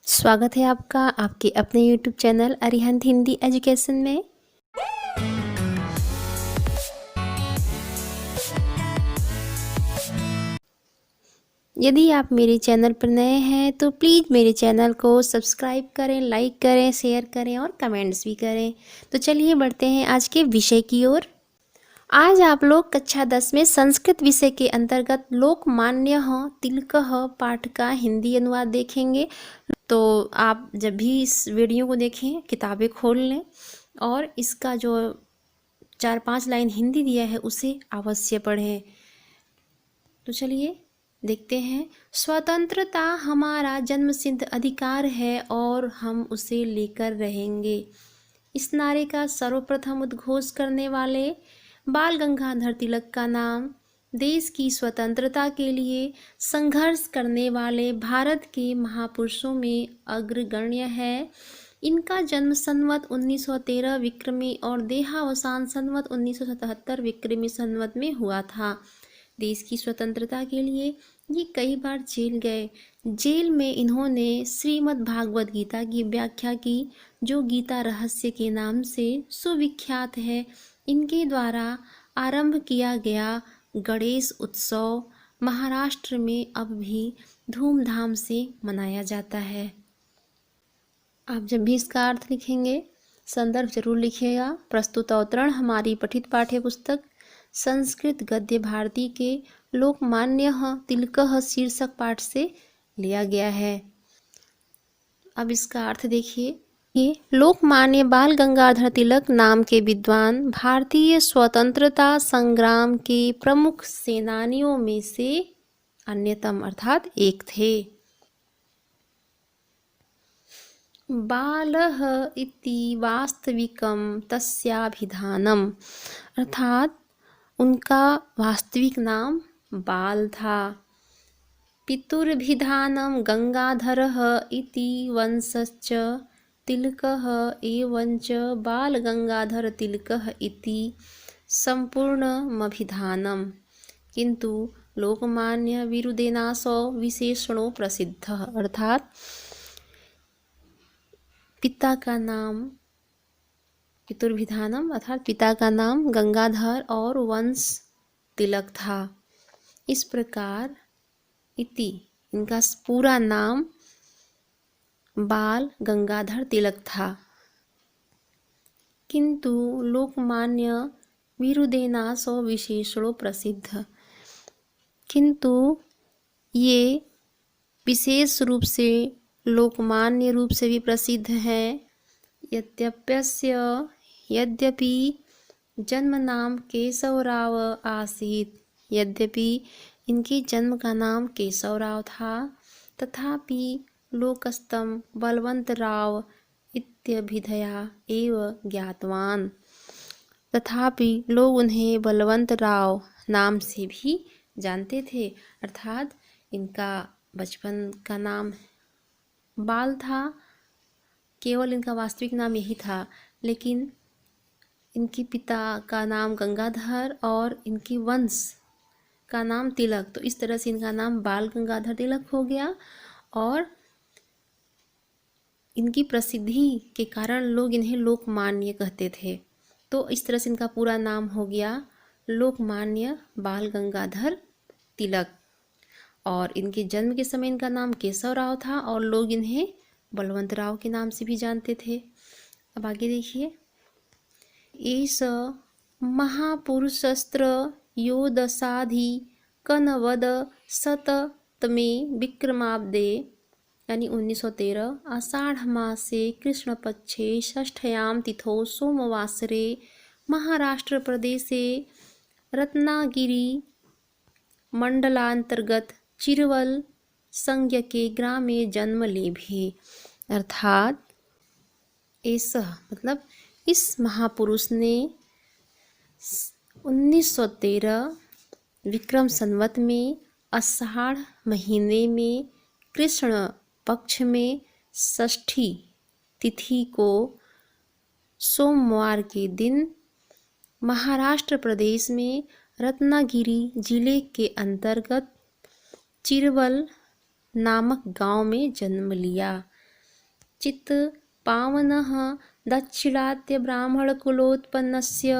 स्वागत है आपका आपके अपने YouTube channel Arihant Hindi education में। यदि आप मेरे चैनल पर नए हैं तो प्लीज़ मेरे चैनल को सब्सक्राइब करें, लाइक करें, शेयर करें और कमेंट्स भी करें। तो चलिए बढ़ते हैं आज के विषय की ओर। आज आप लोग कक्षा 10 में संस्कृत विषय के अंतर्गत लोकमान्य तिलकः पाठ का हिंदी अनुवाद देखेंगे। तो आप जब भी इस वीडियो को देखें किताबें खोल लें और इसका जो 4-5 लाइन हिंदी दिया है उसे अवश्य पढ़ें। तो चलिए देखते हैं। स्वतंत्रता हमारा जन्मसिद्ध अधिकार है और हम उसे लेकर रहेंगे। इस नारे का सर्वप्रथम उद्घोष करने वाले बाल गंगाधर तिलक का नाम देश की स्वतंत्रता के लिए संघर्ष करने वाले भारत के महापुरुषों में अग्रगण्य है। इनका जन्म संवत 1913 विक्रमी और देहावसान संवत 1977 विक्रमी संवत में हुआ था। देश की स्वतंत्रता के लिए ये कई बार जेल गए। जेल में इन्होंने श्रीमद् भागवत गीता की व्याख्या की, जो गीता रहस्य के नाम से सुविख्यात है। इनके द्वारा आरंभ किया गया गणेश उत्सव महाराष्ट्र में अब भी धूमधाम से मनाया जाता है। आप जब भी इसका अर्थ लिखेंगे संदर्भ जरूर लिखिएगा। प्रस्तुत अवतरण हमारी पठित पाठ्य पुस्तक संस्कृत गद्य भारती के लोकमान्य तिलकः शीर्षक पाठ से लिया गया है। अब इसका अर्थ देखिए। ये लोकमान्य बाल गंगाधर तिलक नाम के विद्वान भारतीय स्वतंत्रता संग्राम के प्रमुख सेनानियों में से अन्यतम अर्थात एक थे। बालः इति वास्तविकम तस्याभिधानम अर्थात उनका वास्तविक नाम बाल था। पितुर्भिधानम गंगाधरः इति वंशश्च तिलकः एवंच बाल गंगाधर तिलकः इति संपूर्णमभिधानम, किंतु लोकमान्य विरुदेनासो विशेषणों प्रसिद्धः अर्थात पिता का नाम पितुर्भिधानम अर्थात पिता का नाम गंगाधर और वंश तिलक था। इस प्रकार इति इनका पूरा नाम बाल गंगाधर तिलक था, किंतु लोकमान्य विरुदेनासो विशेषणों प्रसिद्ध, किंतु ये विशेष रूप से लोकमान्य रूप से भी प्रसिद्ध है। यद्यपि जन्म नाम केशवराव आसीत, यद्यपि इनके जन्म का नाम केशवराव था, तथापि लोकस्तम बलवंतराव इत्यभिधया एव ज्ञातवान, तथापि लोग उन्हें बलवंतराव नाम से भी जानते थे। अर्थात इनका बचपन का नाम बाल था, केवल इनका वास्तविक नाम यही था, लेकिन इनके पिता का नाम गंगाधर और इनकी वंश का नाम तिलक, तो इस तरह से इनका नाम बाल गंगाधर तिलक हो गया और इनकी प्रसिद्धि के कारण लोग इन्हें लोकमान्य कहते थे। तो इस तरह से इनका पूरा नाम हो गया लोकमान्य बाल गंगाधर तिलक। और इनके जन्म के समय इनका नाम केशवराव था और लोग इन्हें बलवंतराव के नाम से भी जानते थे। अब आगे देखिए। एष महापुरुषस्त्र योदशाधि कनवद शततमे विक्रमाब्दे यानी 1913 आषाढ़ मासे कृष्ण पक्षे षष्ठयां तिथौ सोमवासरे महाराष्ट्र प्रदेशे रत्नागिरी मंडलांतर्गत चिरवल संज्ञ के ग्रामे जन्म लेभे। अर्थात ऐसा मतलब इस महापुरुष ने 1913 विक्रम संवत में आषाढ़ महीने में कृष्ण पक्ष में षष्ठी तिथि को सोमवार के दिन महाराष्ट्र प्रदेश में रत्नागिरी जिले के अंतर्गत चिरवल नामक गांव में जन्म लिया। चित् पावनः दक्षिणात्य ब्राह्मणकुलोत्पन्नस्य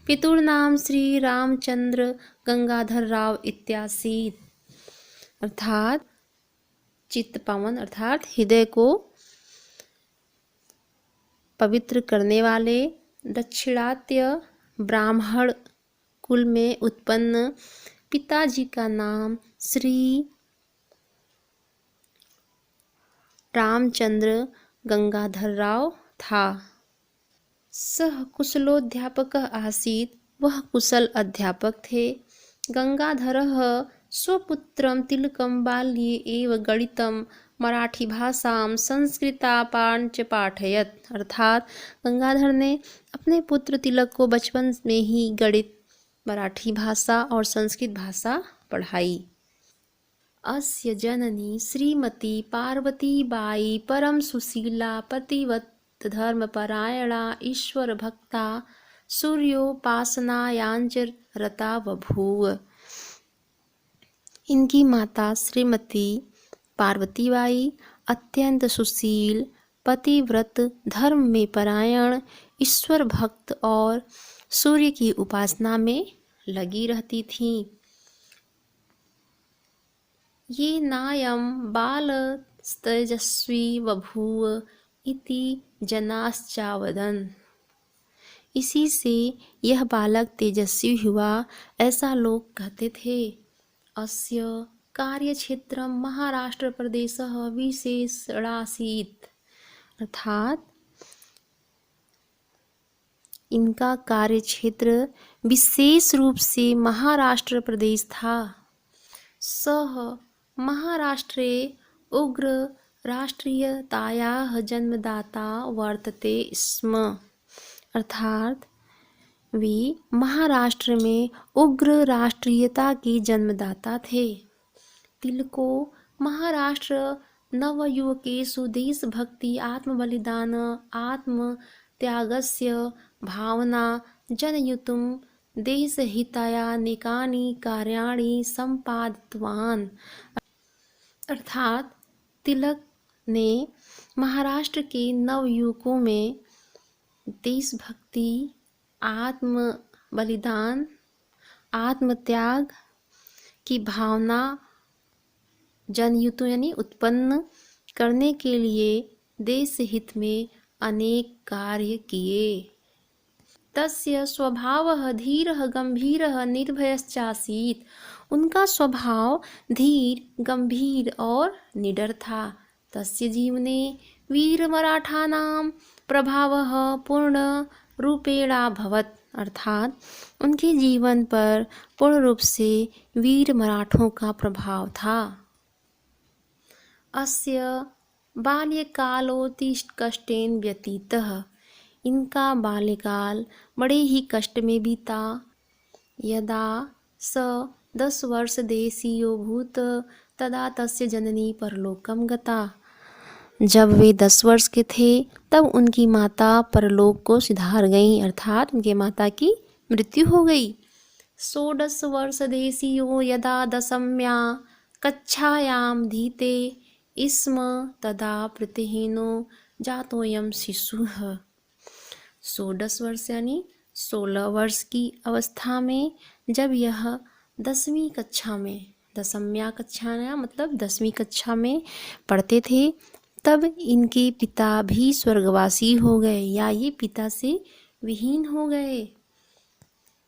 पितुर्नाम श्री रामचंद्र गंगाधर राव इत्यासीत्। अर्थात चित्त पावन अर्थात हृदय को पवित्र करने वाले दक्षिणात्य ब्राह्मण कुल में उत्पन्न पिताजी का नाम श्री रामचंद्र गंगाधर राव था। सः कुशलोध्यापकः आसीत्, वह कुशल अध्यापक थे। गंगाधरः स्वपुत्रं तिलकं बाल्ये एव गणितं मराठीभाषां संस्कृतापां च पाठयत्। अर्थात गंगाधर ने अपने पुत्र तिलक को बचपन में ही गणित, मराठी भाषा और संस्कृत भाषा पढ़ाई। अस्य जननी श्रीमती पार्वतीबाई परम सुशीला पतिव्रता धर्मपरायणा ईश्वर भक्ता सूर्योपासनायांच रता बभूव। इनकी माता श्रीमती पार्वतीबाई अत्यंत सुशील, पतिव्रत, धर्म में परायण, ईश्वर भक्त और सूर्य की उपासना में लगी रहती थीं। ये नायं बालस्तेजस्वी बभूव इति जनाश्चावदन्। इसी से यह बालक तेजस्वी हुआ, ऐसा लोग कहते थे। अस्य कार्यक्षेत्रं महाराष्ट्र प्रदेशः विशेषणासीत्। अर्थात इनका कार्यक्षेत्र विशेष रूप से महाराष्ट्र प्रदेश था। सः महाराष्ट्रे उग्र राष्ट्रीयतायाः जन्मदाता वर्तते स्म। अर्थात वे महाराष्ट्र में उग्र राष्ट्रीयता के जन्मदाता थे। तिलको महाराष्ट्र नवयुवकेषु देशभक्ति, आत्मबलिदान, आत्मत्यागस्य भावना जनयितुं देशहिताय अनेकानि कार्याणि सम्पादितवान्। अर्थात तिलक ने महाराष्ट्र के नवयुवकों में देशभक्ति, आत्म बलिदान, आत्मत्याग की भावना जनयुतों यानी उत्पन्न करने के लिए देश हित में अनेक कार्य किए। तस्य स्वभावः धीरः गंभीरः निर्भयश्चासीत्। उनका स्वभाव धीर, गंभीर और निडर था। तस्य जीवने वीरमराठानां प्रभावः पूर्ण रूपेणाभवत्। अर्थात उनके जीवन पर पूर्ण रूप से वीर मराठों का प्रभाव था। अस्य बाल्यकालोऽति कष्टेन व्यतीतः। इनका बाल्यकाल बड़े ही कष्ट में बीता। यदा स 10 वर्ष देशीयो भूत तदा तस्य जननी परलोकम गता। जब वे 10 वर्ष के थे तब उनकी माता परलोक को सिधार गईं। अर्थात उनके माता की मृत्यु हो गई। 16 वर्ष देशीयो यदा दशम्या कक्षायां धीते स्म तदा प्रतिहीनो जातोयम शिशुः। 16 वर्ष यानी 16 वर्ष की अवस्था में जब यह 10वीं कक्षा में, दशम्या कक्षा मतलब 10वीं कक्षा में पढ़ते थे, तब इनके पिता भी स्वर्गवासी हो गए या ये पिता से विहीन हो गए।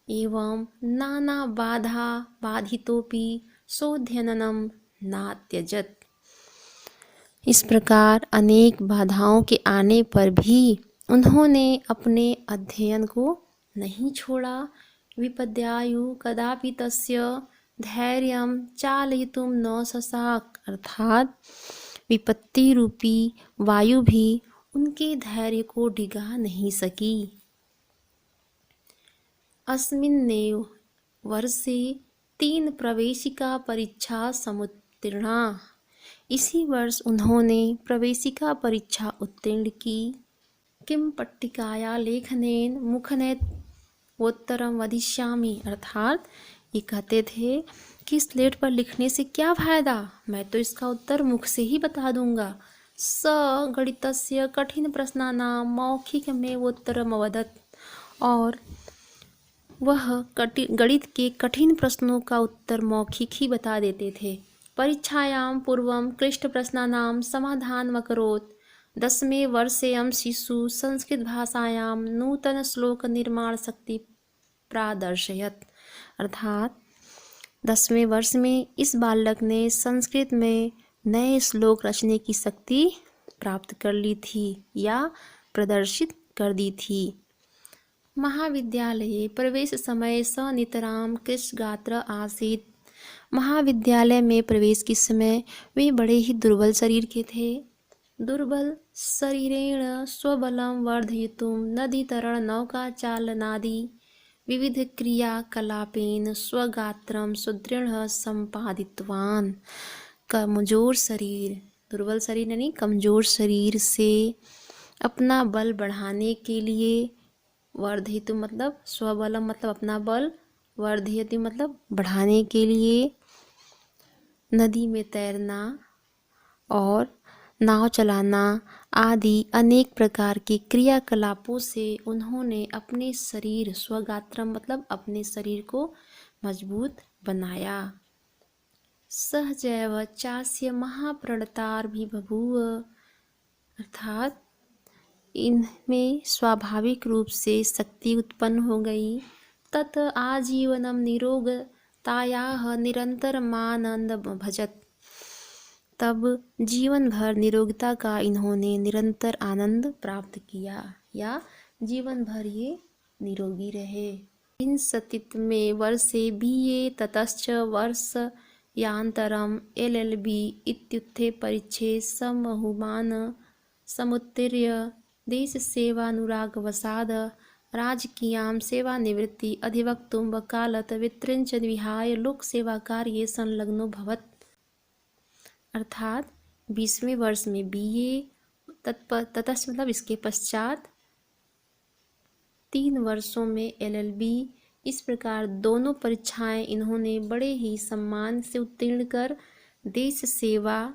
एवं नाना बाधा बाधितोपि सोऽध्ययनं नात्यजत्। इस प्रकार अनेक बाधाओं के आने पर भी उन्होंने अपने अध्ययन को नहीं छोड़ा। विपद्यायु कदापि तस्य धैर्यं चालयितुं न शशाक। अर्थात विपत्ति रूपी वायु भी उनके धैर्य को डिगा नहीं सकी। अस्मिन्नेव वर्षे 3 प्रवेशिका परीक्षा समुत्तीर्णा। इसी वर्ष उन्होंने प्रवेशिका परीक्षा उत्तीर्ण की। किम पट्टिकाया लेखनेन मुखनैवोत्तरं वदिष्यामि। अर्थात ये कहते थे कि स्लेट पर लिखने से क्या फ़ायदा, मैं तो इसका उत्तर मुख से ही बता दूंगा। स गणितस्य कठिन प्रश्नानां मौखिकमेव उत्तरम् अवदत्। और वह गणित के कठिन प्रश्नों का उत्तर मौखिक ही बता देते थे। परीक्षायां पूर्वं क्लिष्ट प्रश्नानां समाधानम् अकरोत्। 10वें वर्षेऽयं शिशुः संस्कृतभाषायां नूतनश्लोकनिर्माणशक्तिं प्रादर्शयत्। अर्थात 10वें वर्ष में इस बालक ने संस्कृत में नए श्लोक रचने की शक्ति प्राप्त कर ली थी या प्रदर्शित कर दी थी। महाविद्यालये प्रवेश समय स नितरां कृशगात्र आसीत्। महाविद्यालय में प्रवेश के समय वे बड़े ही दुर्बल शरीर के थे। दुर्बल शरीरेण स्वबलं वर्धयितुं नदीतरण नौकाचालनादि विविध क्रियाकलापेन स्वगात्रं सुदृढ़ संपादितवान्। कमजोर शरीर, दुर्बल शरीर यानी कमजोर शरीर से अपना बल बढ़ाने के लिए, वर्धित मतलब स्वबलम मतलब अपना बल, वर्धित मतलब बढ़ाने के लिए नदी में तैरना और नाव चलाना आदि अनेक प्रकार के क्रियाकलापों से उन्होंने अपने शरीर, स्वगात्रम मतलब अपने शरीर को मजबूत बनाया। सहजैव चास्य महाप्रणतार्भिबभूव। अर्थात इनमें स्वाभाविक रूप से शक्ति उत्पन्न हो गई। तत् आजीवनम निरोगतायाः निरंतरमानंद भजत। तब जीवन भर निरोगता का इन्होंने निरंतर आनंद प्राप्त किया या जीवन भर ये निरोगी रहे। विंशतितमे वर्षे BA ततश्च वर्षयान्तरं LLB इत्युक्ते परीक्षे समहुमान समुत्तीर्य देशसेवानुरागवशाद् राजकीयां सेवानिवृत्ति अधिवक्तुं वकालत वितृञ्च विहाय लोकसेवाकार्ये संलग्नो भवत्। अर्थात 20वें वर्ष में BA ततश्च मतलब इसके पश्चात 3 वर्षों में LLB। इस प्रकार दोनों परीक्षाएं इन्होंने बड़े ही सम्मान से उत्तीर्ण कर देश सेवा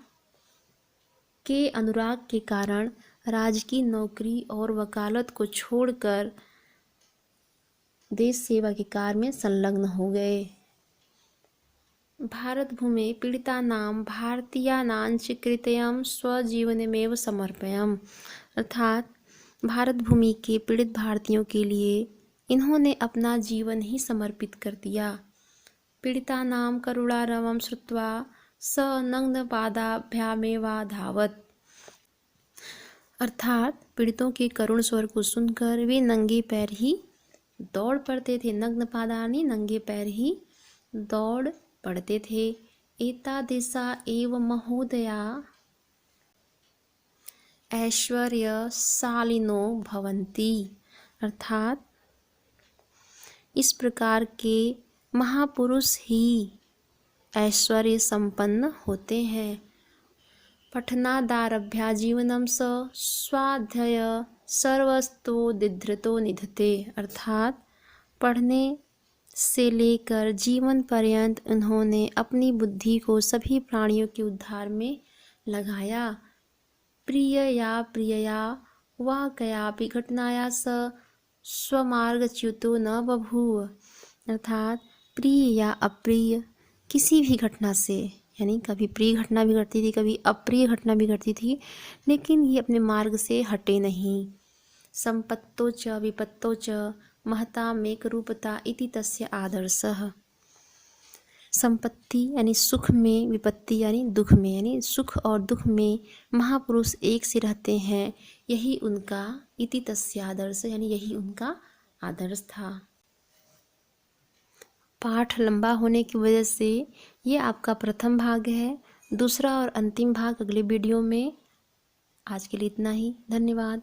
के अनुराग के कारण राजकीय नौकरी और वकालत को छोड़कर देश सेवा के कार्य में संलग्न हो गए। भारत भूमि पीड़ितानां भारतीयानांच कृत्यं स्वजीवनमेव समर्पयम्। अर्थात भारत भूमि के पीड़ित भारतीयों के लिए इन्होंने अपना जीवन ही समर्पित कर दिया। पीड़ितानां करुणारवं श्रुत्वा स नग्नपादाभ्यामेवाधावत्। अर्थात पीड़ितों के करुण स्वर को सुनकर वे नंगे पैर ही दौड़ पड़ते थे। नग्नपादानि नंगे पैर ही दौड़ पड़ते थे। एतादृशा एव महोदया ऐश्वर्यशालिनो भवन्ति। अर्थात इस प्रकार के महापुरुष ही ऐश्वर्य संपन्न होते हैं। पठनादारभ्या जीवनम स स्वाध्याय सर्वस्तोदिधृतो निधते। अर्थात पढ़ने से लेकर जीवन पर्यंत उन्होंने अपनी बुद्धि को सभी प्राणियों के उद्धार में लगाया। प्रियया वा कयापि घटनाया स स्वमार्गच्युतो न बभूव। अर्थात प्रिय या अप्रिय किसी भी घटना से, यानी कभी प्रिय घटना भी घटती थी, कभी अप्रिय घटना भी घटती थी, लेकिन ये अपने मार्ग से हटे नहीं। संपत्तो च विपत्तो च महतामेक रूपता इति तस्य आदर्शः। संपत्ति यानी सुख में, विपत्ति यानी दुख में, यानी सुख और दुख में महापुरुष एक से रहते हैं, यही उनका इति तस्य आदर्श यानी यही उनका आदर्श था। पाठ लंबा होने की वजह से ये आपका प्रथम भाग है। दूसरा और अंतिम भाग अगले वीडियो में। आज के लिए इतना ही। धन्यवाद।